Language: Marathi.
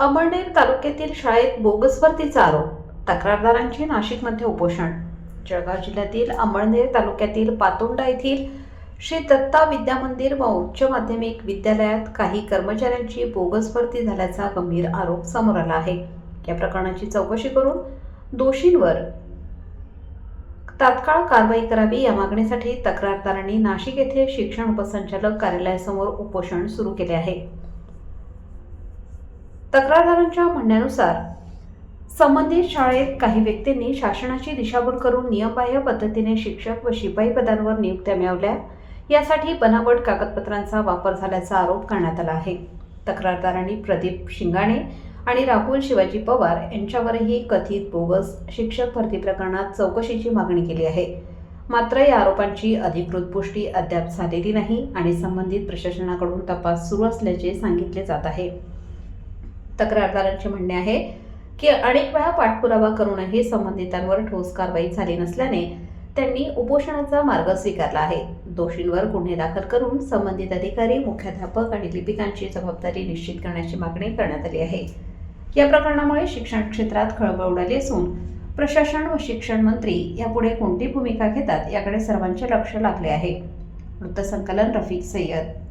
अमळनेर तालुक्यातील शाळेत बोगस भरतीचा आरोप, तक्रारदारांचे नाशिकमध्ये उपोषण। जळगाव जिल्ह्यातील अमळनेर तालुक्यातील पातोंडा येथील श्री दत्ता विद्या मंदिर व उच्च माध्यमिक विद्यालयात काही कर्मचाऱ्यांची बोगस भरती झाल्याचा गंभीर आरोप समोर आला आहे। या प्रकरणाची चौकशी करून दोषींवर तात्काळ कारवाई करावी या मागणीसाठी तक्रारदारांनी नाशिक येथे शिक्षण उपसंचालक कार्यालयासमोर उपोषण सुरू केले आहे। तक्रारदारांच्या म्हणण्यानुसार संबंधित शाळेत काही व्यक्तींनी शासनाची दिशाभूल करून नियमबाह्य पद्धतीने शिक्षक व शिपाई पदांवर नियुक्त्या मिळवल्या, यासाठी बनावट कागदपत्रांचा वापर झाल्याचा आरोप करण्यात आला आहे। तक्रारदारांनी प्रदीप शिंगाणे आणि राहुल शिवाजी पवार यांच्यावरही कथित बोगस शिक्षक भरती प्रकरणात चौकशीची मागणी केली आहे। मात्र या आरोपांची अधिकृत पुष्टी अद्याप झालेली नाही आणि संबंधित प्रशासनाकडून तपास सुरू असल्याचे सांगितले जात आहे। तक्रारदारांचे म्हणणे आहे की अनेक वेळा पाठपुरावा करूनही संबंधितांवर ठोस कारवाई झाली नसल्याने त्यांनी उपोषणाचा मार्ग स्वीकारला आहे। दोषींवर गुन्हे दाखल करून संबंधित अधिकारी, मुख्याध्यापक आणि लिपिकांची जबाबदारी निश्चित करण्याची मागणी करण्यात आली आहे। या प्रकरणामुळे शिक्षण क्षेत्रात खळबळ उडाली असून प्रशासन व शिक्षण मंत्री यापुढे कोणती भूमिका घेतात याकडे सर्वांचे लक्ष लागले आहे। वृत्तसंकलन रफिक सय्यद।